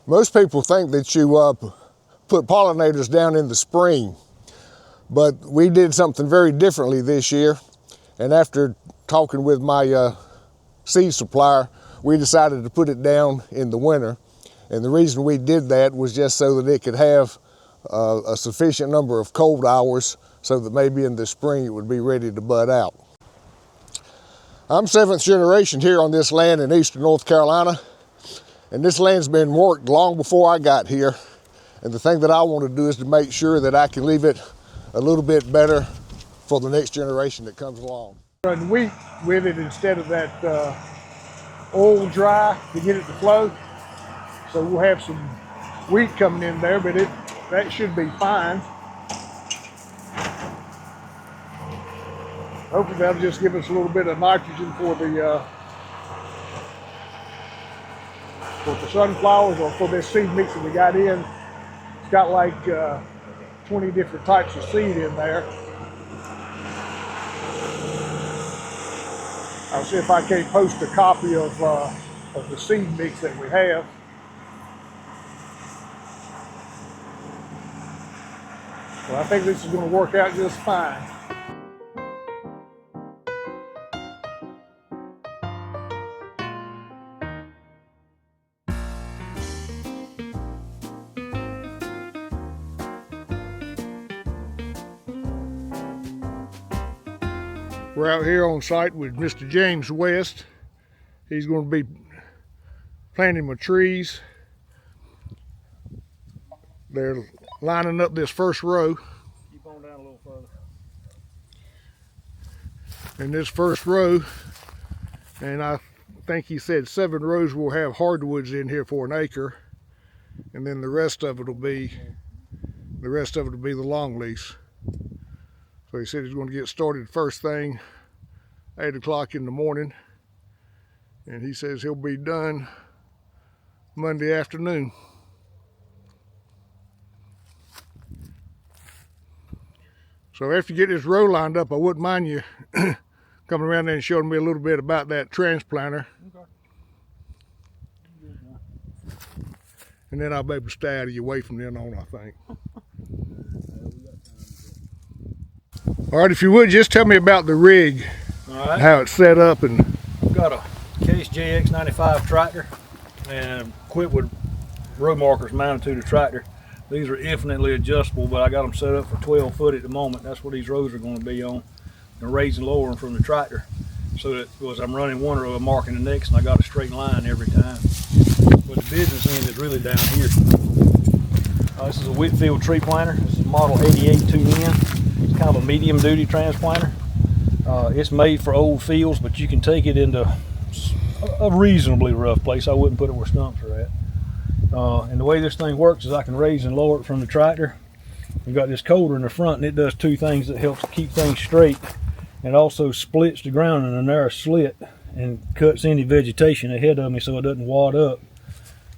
Most people think that you put pollinators down in the spring, but we did something very differently this year. And after talking with my seed supplier, we decided to put it down in the winter. And the reason we did that was just so that it could have a sufficient number of cold hours so that maybe in the spring it would be ready to bud out. I'm 7th generation here on this land in eastern North Carolina. And this land's been worked long before I got here. And the thing that I want to do is to make sure that I can leave it a little bit better for the next generation that comes along. Run wheat with it instead of that oil dry to get it to flow. So we'll have some wheat coming in there, but that should be fine. Hopefully that'll just give us a little bit of nitrogen for the sunflowers, or for this seed mix that we got in. It's got like 20 different types of seed in there. I'll see if I can't post a copy of the seed mix that we have. Well, I think this is going to work out just fine. We're out here on site with Mr. James West. He's going to be planting my trees. They're lining up this first row. Keep on down a little further. In this first row, and I think he said 7 rows will have hardwoods in here for an acre, and then the rest of it will be the longleafs. So he said he's going to get started first thing 8 o'clock in the morning, and he says he'll be done Monday afternoon. So after you get this row lined up, I wouldn't mind you coming around there and showing me a little bit about that transplanter. Okay. And then I'll be able to stay out of your way from then on, I think. All right, if you would, just tell me about the rig. All right. How it's set up. And I've got a Case JX95 tractor and equipped with row markers mounted to the tractor. These are infinitely adjustable, but I got them set up for 12 foot at the moment. That's what these rows are going to be on. And raise and lower them from the tractor, so that as I'm running one row, I'm marking the next, and I got a straight line every time. But the business end is really down here. This is a Whitfield tree planter. This is model 88-2N. It's kind of a medium duty transplanter. It's made for old fields, but you can take it into a reasonably rough place. I wouldn't put it where stumps are at. And the way this thing works is I can raise and lower it from the tractor. We've got this coulter in the front, and it does 2 things that helps keep things straight. It also splits the ground in a narrow slit and cuts any vegetation ahead of me so it doesn't wad up.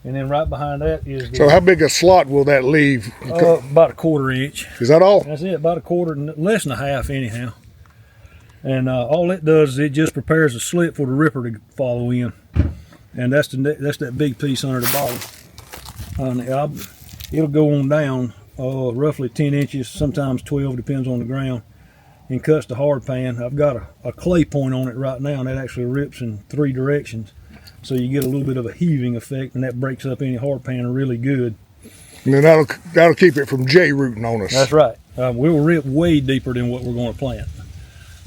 And then right behind that is the, so how big a slot will that leave? About a 1/4 inch. Is that all? That's it, about a 1/4, less than a half anyhow. And all it does is it just prepares a slit for the ripper to follow in. And that's that big piece under the bottom. It'll go on down roughly 10 inches, sometimes 12, depends on the ground, and cuts the hard pan. I've got a clay point on it right now, and that actually rips in 3 directions. So you get a little bit of a heaving effect, and that breaks up any hard pan really good. And then that'll keep it from J-rooting on us. That's right. We will rip way deeper than what we're going to plant.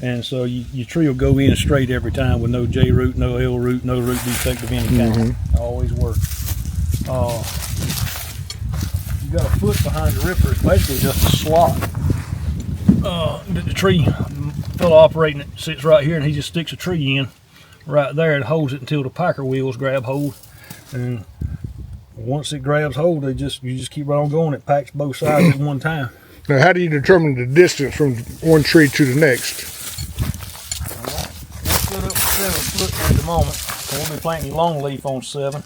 And so your tree will go in straight every time with no J-root, no L-root, no root defect of any kind. Always works. You got a foot behind the ripper. It's basically just a slot. The tree fellow operating it sits right here, and he just sticks a tree in right there and holds it until the packer wheels grab hold. And once it grabs hold, you just keep right on going. It packs both sides at one time. Now, how do you determine the distance from one tree to the next? We're split up to 7 foot at the moment. So we'll be planting longleaf on 7.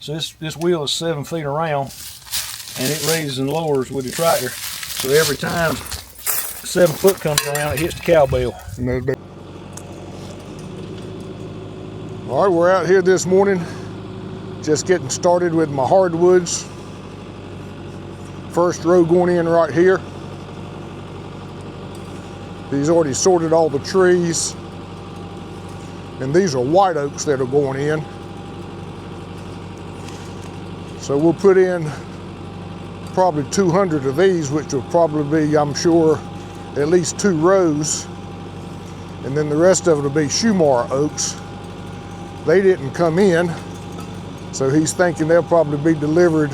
So this wheel is 7 feet around, and it raises and lowers with the tractor. So every time 7 foot comes around, it hits the cowbell. All right, we're out here this morning Just getting started with my hardwoods. First row going in right here. He's already sorted all the trees. And these are white oaks that are going in. So we'll put in probably 200 of these, which will probably be, I'm sure, at least 2 rows. And then the rest of it will be Shumar oaks. They didn't come in, so he's thinking they'll probably be delivered.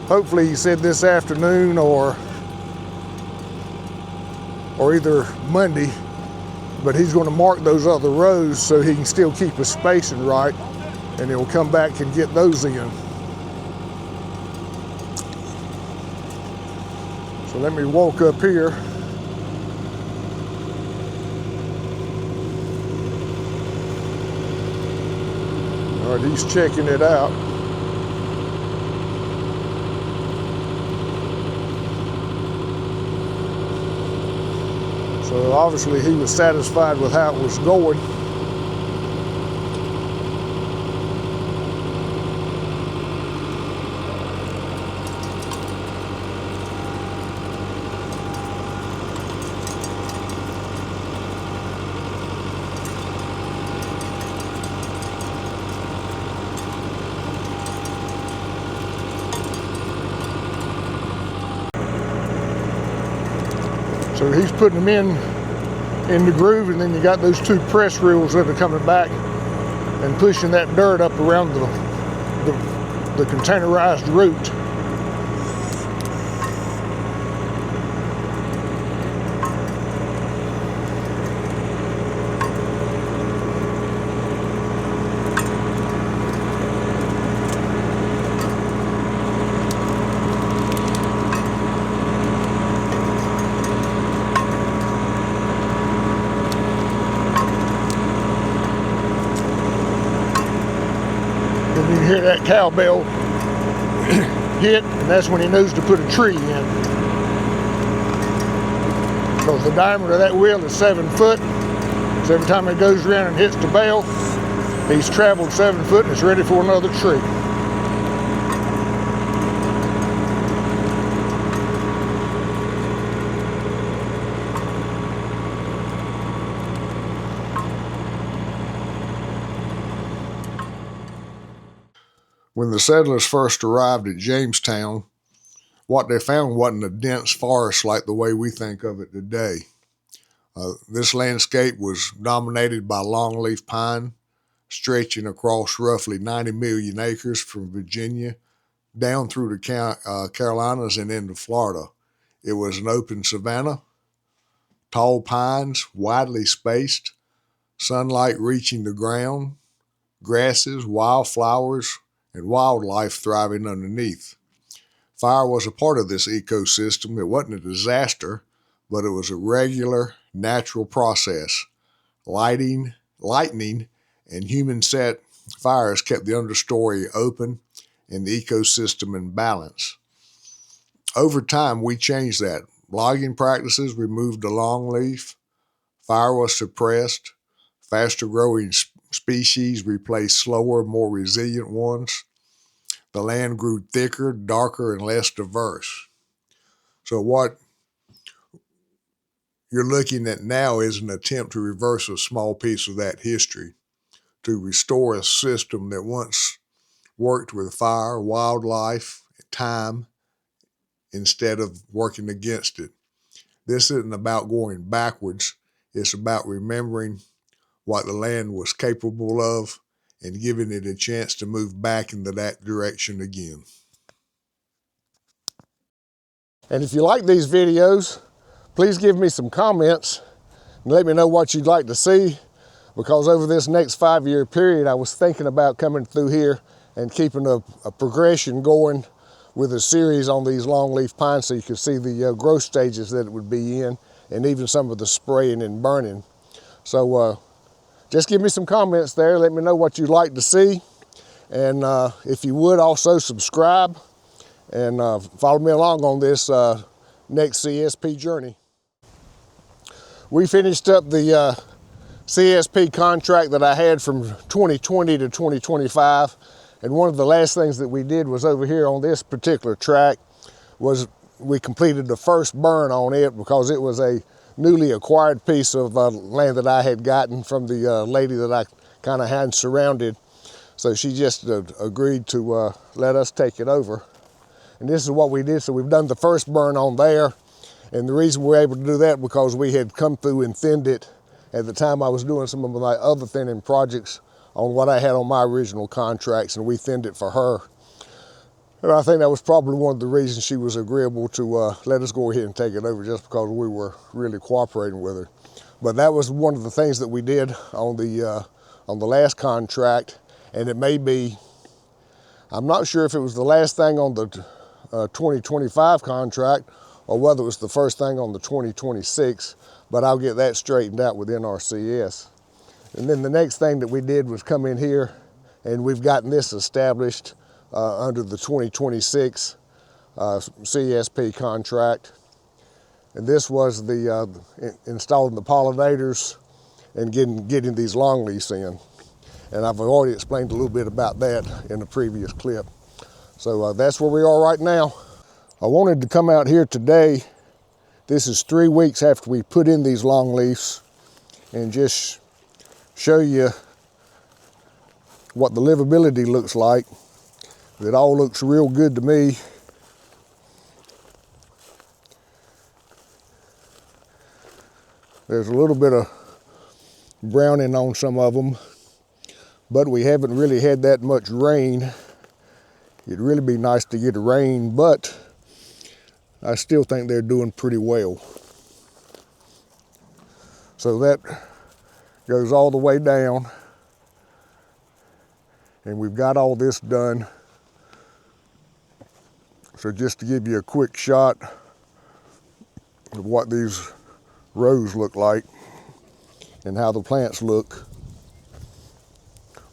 Hopefully, he said this afternoon or either Monday, but he's going to mark those other rows so he can still keep his spacing right, and he'll come back and get those in. So let me walk up here. All right, he's checking it out. So obviously he was satisfied with how it was going. So he's putting them in the groove, and then you got those 2 press reels that are coming back and pushing that dirt up around the containerized root. You can hear that cowbell hit, and that's when he knows to put a tree in. Because the diameter of that wheel is 7 foot. So every time it goes around and hits the bell, he's traveled 7 foot and it's ready for another tree. When the settlers first arrived at Jamestown, what they found wasn't a dense forest like the way we think of it today. This landscape was dominated by longleaf pine, stretching across roughly 90 million acres from Virginia down through the Carolinas and into Florida. It was an open savanna, tall pines, widely spaced, sunlight reaching the ground, grasses, wildflowers, and wildlife thriving underneath. Fire was a part of this ecosystem. It wasn't a disaster, but it was a regular, natural process. Lightning, and human-set fires kept the understory open and the ecosystem in balance. Over time, we changed that. Logging practices removed the longleaf. Fire was suppressed. Faster-growing species replaced slower, more resilient ones. The land grew thicker, darker, and less diverse. So what you're looking at now is an attempt to reverse a small piece of that history, to restore a system that once worked with fire, wildlife, time, instead of working against it. This isn't about going backwards. It's about remembering what the land was capable of and giving it a chance to move back into that direction again. And if you like these videos, please give me some comments and let me know what you'd like to see, because over this next 5-year period, I was thinking about coming through here and keeping a progression going with a series on these longleaf pines so you could see the growth stages that it would be in, and even some of the spraying and burning. So just give me some comments there. Let me know what you'd like to see. And if you would, also subscribe and follow me along on this next CSP journey. We finished up the CSP contract that I had from 2020 to 2025. And one of the last things that we did was over here on this particular tract was we completed the first burn on it because it was a newly acquired piece of land that I had gotten from the lady that I kind of had surrounded. So she just agreed to let us take it over. And this is what we did. So we've done the first burn on there. And the reason we're able to do that because we had come through and thinned it at the time I was doing some of my other thinning projects on what I had on my original contracts, and we thinned it for her. And I think that was probably one of the reasons she was agreeable to let us go ahead and take it over, just because we were really cooperating with her. But that was one of the things that we did on the last contract, and it may be, I'm not sure if it was the last thing on the 2025 contract or whether it was the first thing on the 2026, but I'll get that straightened out with NRCS. And then the next thing that we did was come in here, and we've gotten this established under the 2026 CSP contract. And this was the installing the pollinators and getting these longleafs in. And I've already explained a little bit about that in the previous clip. So that's where we are right now. I wanted to come out here today. This is 3 weeks after we put in these longleafs, and just show you what the livability looks like. It all looks real good to me. There's a little bit of browning on some of them, but we haven't really had that much rain. It'd really be nice to get a rain, but I still think they're doing pretty well. So that goes all the way down, and we've got all this done. So just to give you a quick shot of what these rows look like and how the plants look,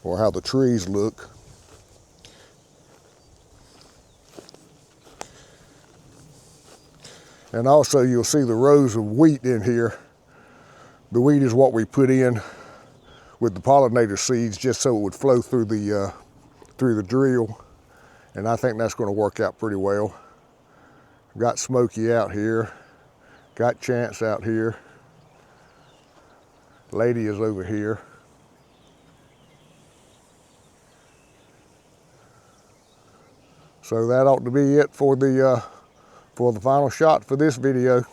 or how the trees look. And also you'll see the rows of wheat in here. The wheat is what we put in with the pollinator seeds just so it would flow through the drill. And I think that's going to work out pretty well. Got Smokey out here, got Chance out here. Lady is over here. So that ought to be it for the final shot for this video.